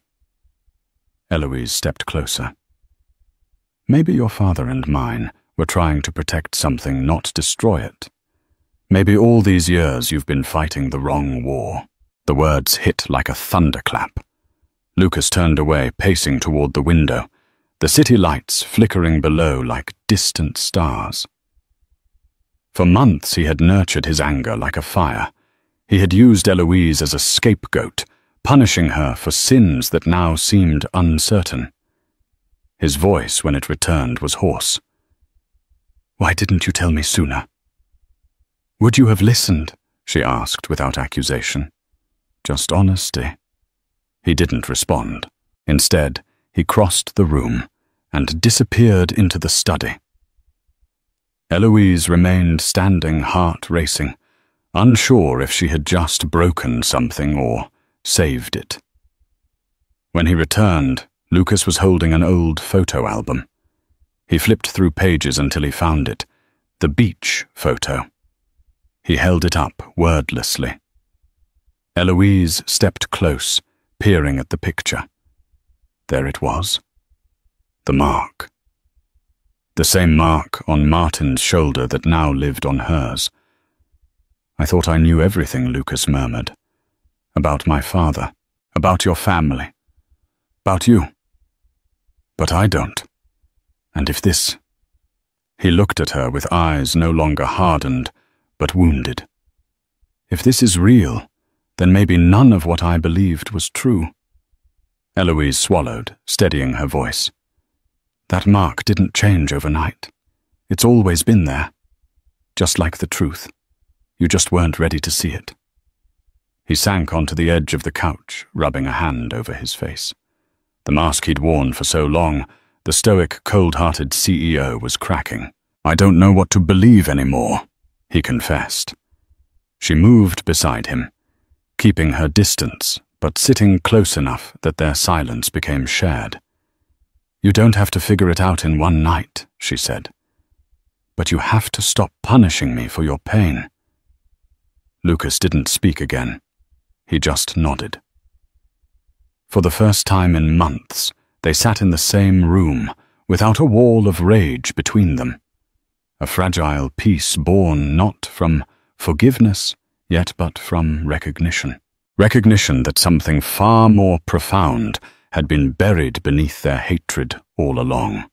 Eloise stepped closer. "Maybe your father and mine were trying to protect something, not destroy it. Maybe all these years you've been fighting the wrong war." The words hit like a thunderclap. Lucas turned away, pacing toward the window, the city lights flickering below like distant stars. For months he had nurtured his anger like a fire. He had used Eloise as a scapegoat, punishing her for sins that now seemed uncertain. His voice, when it returned, was hoarse. "Why didn't you tell me sooner?" "Would you have listened?" she asked without accusation. Just honesty. He didn't respond. Instead, he crossed the room and disappeared into the study. Eloise remained standing, heart racing, unsure if she had just broken something or saved it. When he returned, Lucas was holding an old photo album. He flipped through pages until he found it, the beach photo. He held it up wordlessly. Eloise stepped close, peering at the picture. There it was. The mark. The same mark on Martin's shoulder that now lived on hers. "I thought I knew everything," Lucas murmured. "About my father, about your family, about you. But I don't. And if this—" He looked at her with eyes no longer hardened, but wounded. "If this is real, then maybe none of what I believed was true." Eloise swallowed, steadying her voice. "That mark didn't change overnight. It's always been there. Just like the truth. You just weren't ready to see it." He sank onto the edge of the couch, rubbing a hand over his face. The mask he'd worn for so long, the stoic, cold-hearted CEO, was cracking. "I don't know what to believe anymore," he confessed. She moved beside him, keeping her distance, but sitting close enough that their silence became shared. "You don't have to figure it out in one night," she said. "But you have to stop punishing me for your pain." Lucas didn't speak again. He just nodded. For the first time in months, they sat in the same room, without a wall of rage between them. A fragile peace born not from forgiveness, yet but from recognition. Recognition that something far more profound had been buried beneath their hatred all along.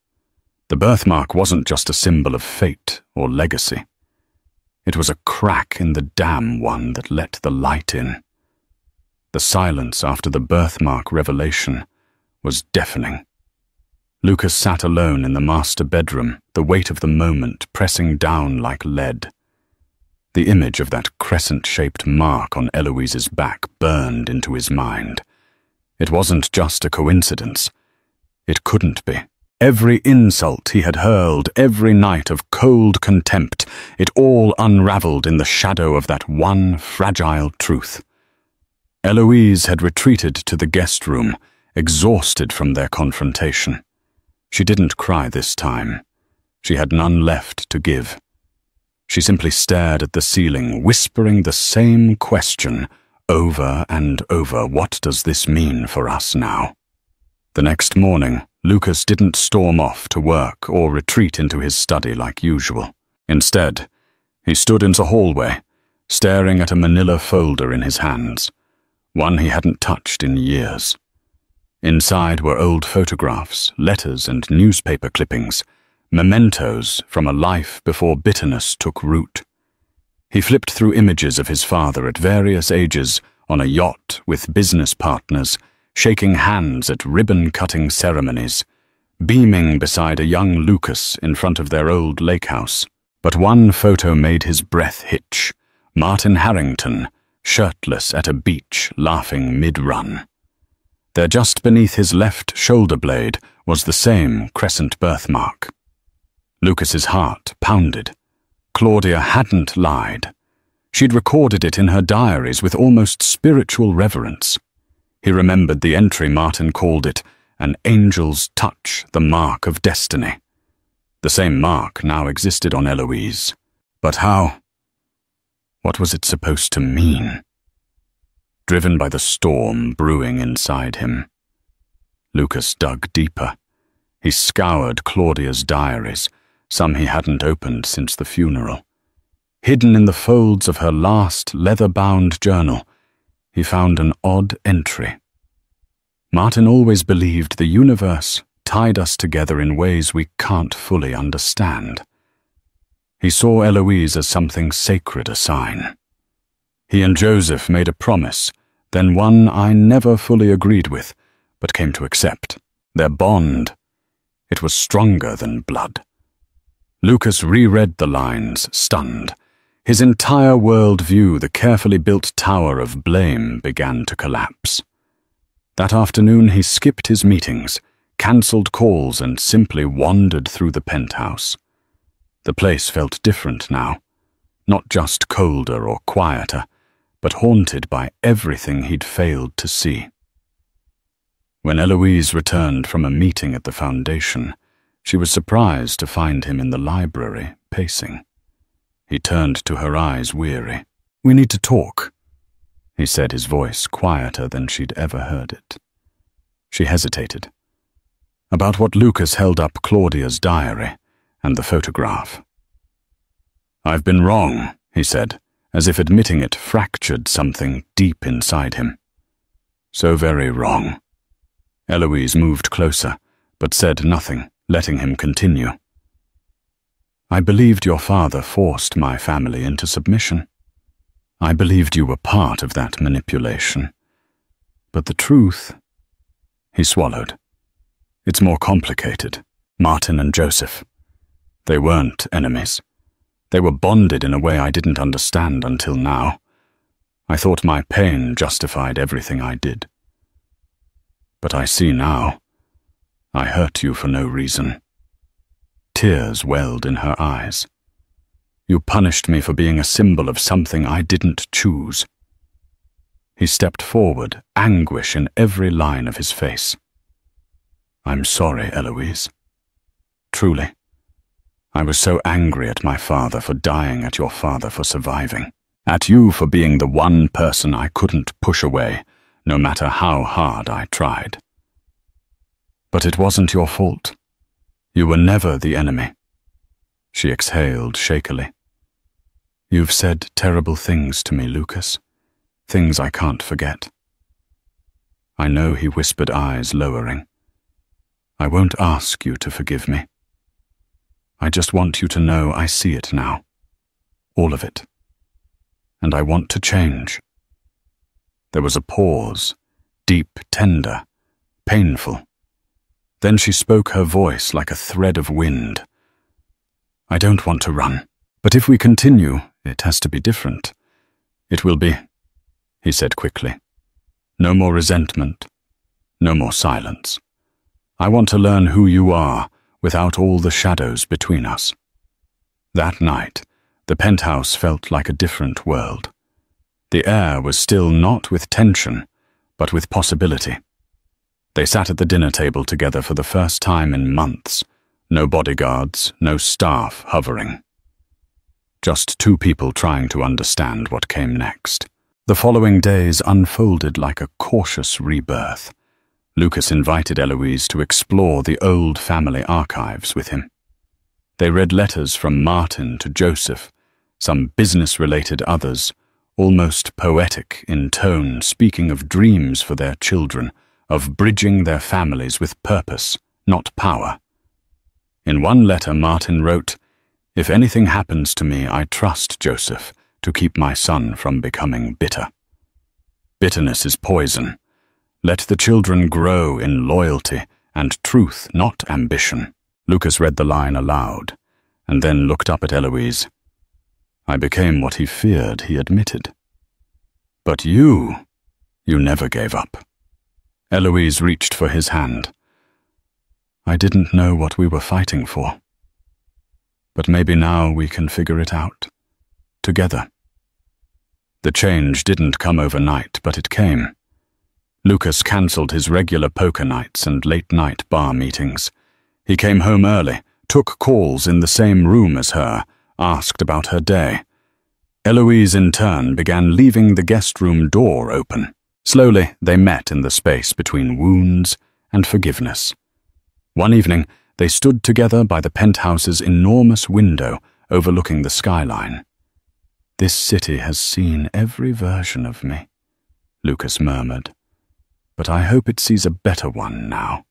The birthmark wasn't just a symbol of fate or legacy. It was a crack in the damn one that let the light in. The silence after the birthmark revelation was deafening. Lucas sat alone in the master bedroom, the weight of the moment pressing down like lead. The image of that crescent-shaped mark on Eloise's back burned into his mind. It wasn't just a coincidence. It couldn't be. Every insult he had hurled, every night of cold contempt, it all unraveled in the shadow of that one fragile truth. Eloise had retreated to the guest room, exhausted from their confrontation. She didn't cry this time. She had none left to give. She simply stared at the ceiling, whispering the same question over and over. What does this mean for us now? The next morning, Lucas didn't storm off to work or retreat into his study like usual. Instead, he stood in the hallway, staring at a manila folder in his hands, one he hadn't touched in years. Inside were old photographs, letters and newspaper clippings, mementos from a life before bitterness took root. He flipped through images of his father at various ages on a yacht with business partners, shaking hands at ribbon-cutting ceremonies, beaming beside a young Lucas in front of their old lake house. But one photo made his breath hitch. Martin Harrington, shirtless at a beach, laughing mid-run. There just beneath his left shoulder blade was the same crescent birthmark. Lucas's heart pounded. Claudia hadn't lied. She'd recorded it in her diaries with almost spiritual reverence. He remembered the entry Martin called it, an angel's touch, the mark of destiny. The same mark now existed on Eloise. But how? What was it supposed to mean? Driven by the storm brewing inside him, Lucas dug deeper. He scoured Claudia's diaries, some he hadn't opened since the funeral. Hidden in the folds of her last leather-bound journal, he found an odd entry. Martin always believed the universe tied us together in ways we can't fully understand. He saw Eloise as something sacred, a sign. He and Joseph made a promise, then one I never fully agreed with, but came to accept. Their bond, it was stronger than blood. Lucas reread the lines, stunned. His entire world-view, the carefully built tower of blame, began to collapse. That afternoon he skipped his meetings, cancelled calls and simply wandered through the penthouse. The place felt different now, not just colder or quieter, but haunted by everything he'd failed to see. When Eloise returned from a meeting at the foundation, she was surprised to find him in the library, pacing. He turned to her eyes, weary. "We need to talk," he said, his voice quieter than she'd ever heard it. She hesitated. About what Lucas held up Claudia's diary and the photograph. "I've been wrong," he said, as if admitting it fractured something deep inside him. "So very wrong." Eloise moved closer, but said nothing, letting him continue. "I believed your father forced my family into submission. I believed you were part of that manipulation. But the truth..." He swallowed. "It's more complicated. Martin and Joseph. They weren't enemies. They were bonded in a way I didn't understand until now. I thought my pain justified everything I did. But I see now. I hurt you for no reason." Tears welled in her eyes. "You punished me for being a symbol of something I didn't choose." He stepped forward, anguish in every line of his face. "I'm sorry, Eloise. Truly. I was so angry at my father for dying, at your father for surviving." At you for being the one person I couldn't push away, no matter how hard I tried. But it wasn't your fault. You were never the enemy. She exhaled shakily. You've said terrible things to me, Lucas. Things I can't forget. I know, he whispered, eyes lowering. I won't ask you to forgive me. I just want you to know I see it now. All of it. And I want to change. There was a pause, deep, tender, painful. Then she spoke, her voice like a thread of wind. I don't want to run, but if we continue, it has to be different. It will be, he said quickly. No more resentment, no more silence. I want to learn who you are without all the shadows between us. That night, the penthouse felt like a different world. The air was still not with tension, but with possibility. They sat at the dinner table together for the first time in months. No bodyguards, no staff hovering. Just two people trying to understand what came next. The following days unfolded like a cautious rebirth. Lucas invited Eloise to explore the old family archives with him. They read letters from Martin to Joseph, some business-related others, almost poetic in tone, speaking of dreams for their children, of bridging their families with purpose, not power. In one letter, Martin wrote, "If anything happens to me, I trust Joseph to keep my son from becoming bitter. Bitterness is poison. Let the children grow in loyalty and truth, not ambition." Lucas read the line aloud, and then looked up at Eloise. I became what he feared, he admitted. But you never gave up. Eloise reached for his hand. I didn't know what we were fighting for. But maybe now we can figure it out. Together. The change didn't come overnight, but it came. Lucas cancelled his regular poker nights and late-night bar meetings. He came home early, took calls in the same room as her, asked about her day. Eloise, in turn, began leaving the guest room door open. Slowly, they met in the space between wounds and forgiveness. One evening, they stood together by the penthouse's enormous window overlooking the skyline. This city has seen every version of me, Lucas murmured. But I hope it sees a better one now.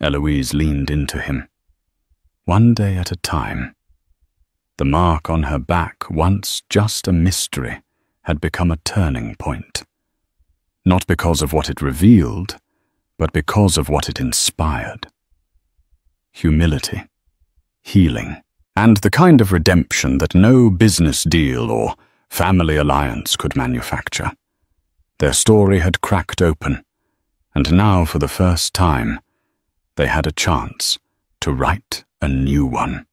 Eloise leaned into him. One day at a time. The mark on her back, once just a mystery, had become a turning point. Not because of what it revealed, but because of what it inspired. Humility, healing, and the kind of redemption that no business deal or family alliance could manufacture. Their story had cracked open, and now for the first time, they had a chance to write a new one.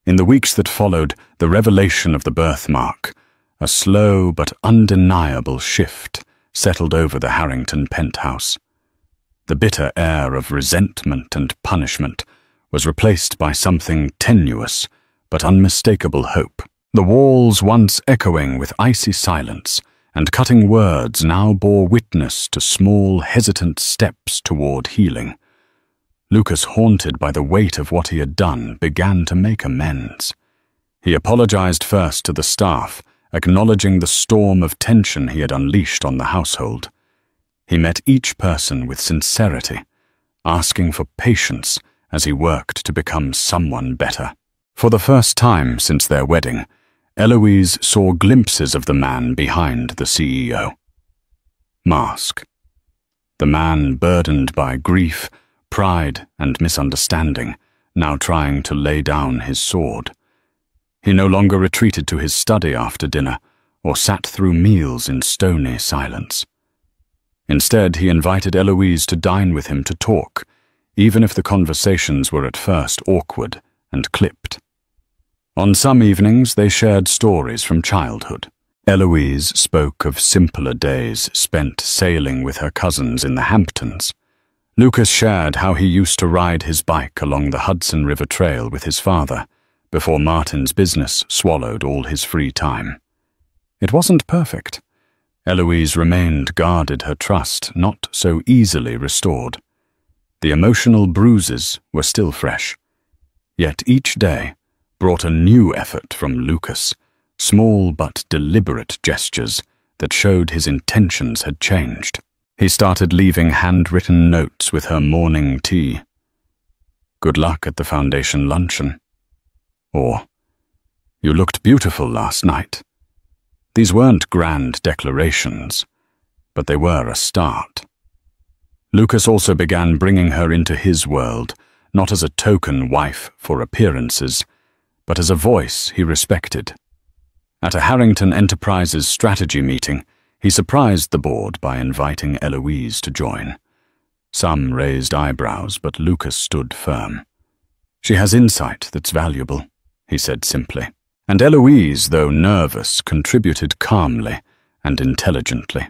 In the weeks that followed the revelation of the birthmark, a slow but undeniable shift settled over the Harrington penthouse. The bitter air of resentment and punishment was replaced by something tenuous but unmistakable hope. The walls, once echoing with icy silence and cutting words, now bore witness to small, hesitant steps toward healing. Lucas, haunted by the weight of what he had done, began to make amends. He apologized first to the staff, acknowledging the storm of tension he had unleashed on the household. He met each person with sincerity, asking for patience as he worked to become someone better. For the first time since their wedding, Eloise saw glimpses of the man behind the CEO. Mask. The man burdened by grief, pride, and misunderstanding, now trying to lay down his sword. He no longer retreated to his study after dinner, or sat through meals in stony silence. Instead, he invited Eloise to dine with him to talk, even if the conversations were at first awkward and clipped. On some evenings, they shared stories from childhood. Eloise spoke of simpler days spent sailing with her cousins in the Hamptons. Lucas shared how he used to ride his bike along the Hudson River Trail with his father, before Martin's business swallowed all his free time. It wasn't perfect. Eloise remained guarded her trust, not so easily restored. The emotional bruises were still fresh. Yet each day brought a new effort from Lucas, small but deliberate gestures that showed his intentions had changed. He started leaving handwritten notes with her morning tea. "Good luck at the foundation luncheon." Or, "You looked beautiful last night." These weren't grand declarations, but they were a start. Lucas also began bringing her into his world, not as a token wife for appearances, but as a voice he respected. At a Harrington Enterprises strategy meeting, he surprised the board by inviting Eloise to join. Some raised eyebrows, but Lucas stood firm. "She has insight that's valuable," he said simply. And Eloise, though nervous, contributed calmly and intelligently.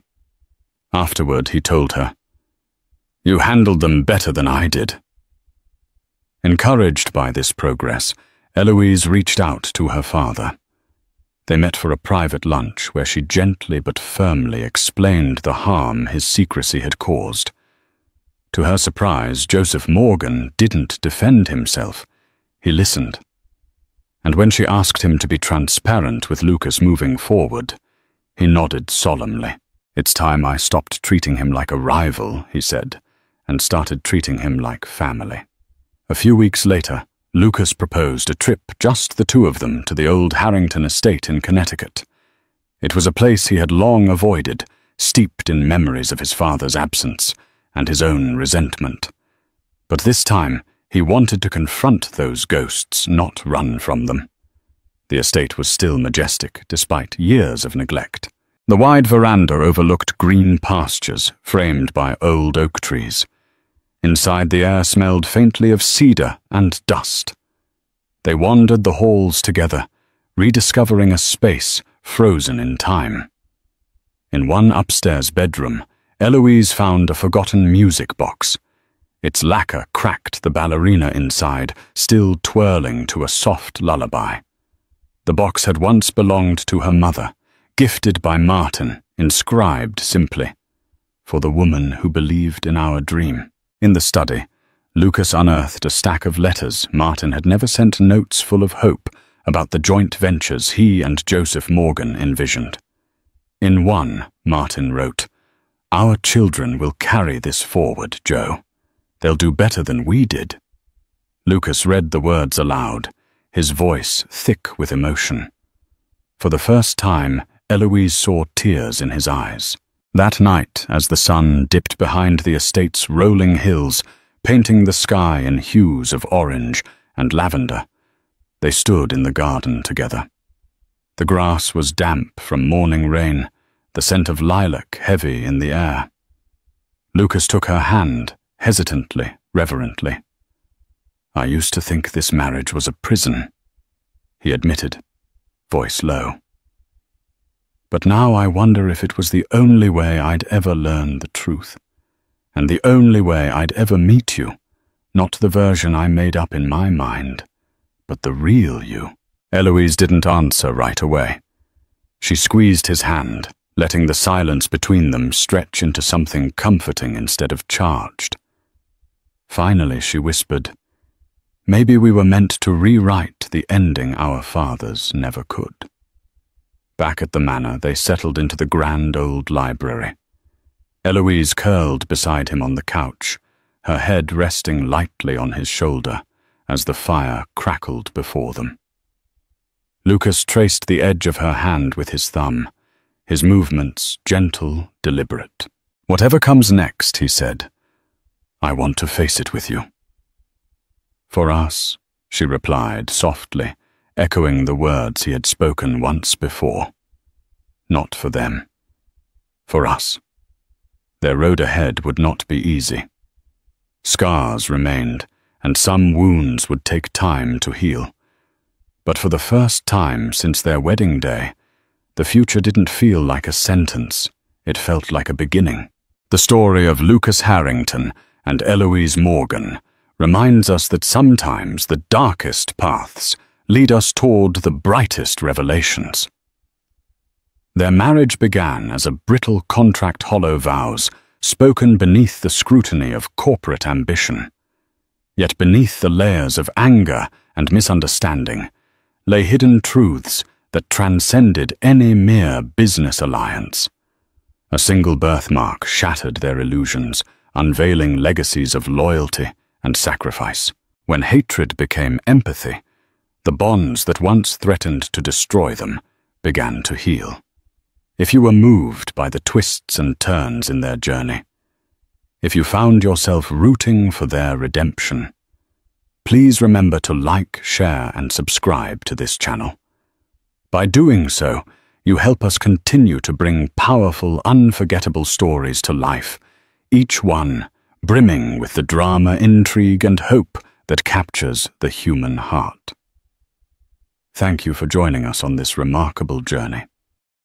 Afterward, he told her, "You handled them better than I did." Encouraged by this progress, Eloise reached out to her father. They met for a private lunch where she gently but firmly explained the harm his secrecy had caused. To her surprise, Joseph Morgan didn't defend himself. He listened. And when she asked him to be transparent with Lucas moving forward, he nodded solemnly. "It's time I stopped treating him like a rival," he said, and started treating him like family. A few weeks later, Lucas proposed a trip, just the two of them, to the old Harrington estate in Connecticut. It was a place he had long avoided, steeped in memories of his father's absence and his own resentment. But this time, he wanted to confront those ghosts, not run from them. The estate was still majestic, despite years of neglect. The wide veranda overlooked green pastures, framed by old oak trees. Inside, the air smelled faintly of cedar and dust. They wandered the halls together, rediscovering a space frozen in time. In one upstairs bedroom, Eloise found a forgotten music box. Its lacquer cracked the ballerina inside, still twirling to a soft lullaby. The box had once belonged to her mother, gifted by Martin, inscribed simply, "For the woman who believed in our dream." In the study, Lucas unearthed a stack of letters Martin had never sent, notes full of hope about the joint ventures he and Joseph Morgan envisioned. In one, Martin wrote, "Our children will carry this forward, Joe. They'll do better than we did." Lucas read the words aloud, his voice thick with emotion. For the first time, Eloise saw tears in his eyes. That night, as the sun dipped behind the estate's rolling hills, painting the sky in hues of orange and lavender, they stood in the garden together. The grass was damp from morning rain, the scent of lilac heavy in the air. Lucas took her hand, hesitantly, reverently. "I used to think this marriage was a prison," he admitted, voice low. "But now I wonder if it was the only way I'd ever learn the truth, and the only way I'd ever meet you, not the version I made up in my mind, but the real you." Eloise didn't answer right away. She squeezed his hand, letting the silence between them stretch into something comforting instead of charged. Finally, she whispered, "Maybe we were meant to rewrite the ending our fathers never could." Back at the manor, they settled into the grand old library. Eloise curled beside him on the couch, her head resting lightly on his shoulder as the fire crackled before them. Lucas traced the edge of her hand with his thumb, his movements gentle, deliberate. "Whatever comes next," he said, "I want to face it with you." "For us," she replied softly, echoing the words he had spoken once before. "Not for them. For us." Their road ahead would not be easy. Scars remained, and some wounds would take time to heal. But for the first time since their wedding day, the future didn't feel like a sentence. It felt like a beginning. The story of Lucas Harrington and Eloise Morgan reminds us that sometimes the darkest paths lead us toward the brightest revelations. Their marriage began as a brittle contract hollow vows, spoken beneath the scrutiny of corporate ambition. Yet beneath the layers of anger and misunderstanding lay hidden truths that transcended any mere business alliance. A single birthmark shattered their illusions, unveiling legacies of loyalty and sacrifice. When hatred became empathy, the bonds that once threatened to destroy them began to heal. If you were moved by the twists and turns in their journey, if you found yourself rooting for their redemption, please remember to like, share, and subscribe to this channel. By doing so, you help us continue to bring powerful, unforgettable stories to life, each one brimming with the drama, intrigue, and hope that captures the human heart. Thank you for joining us on this remarkable journey.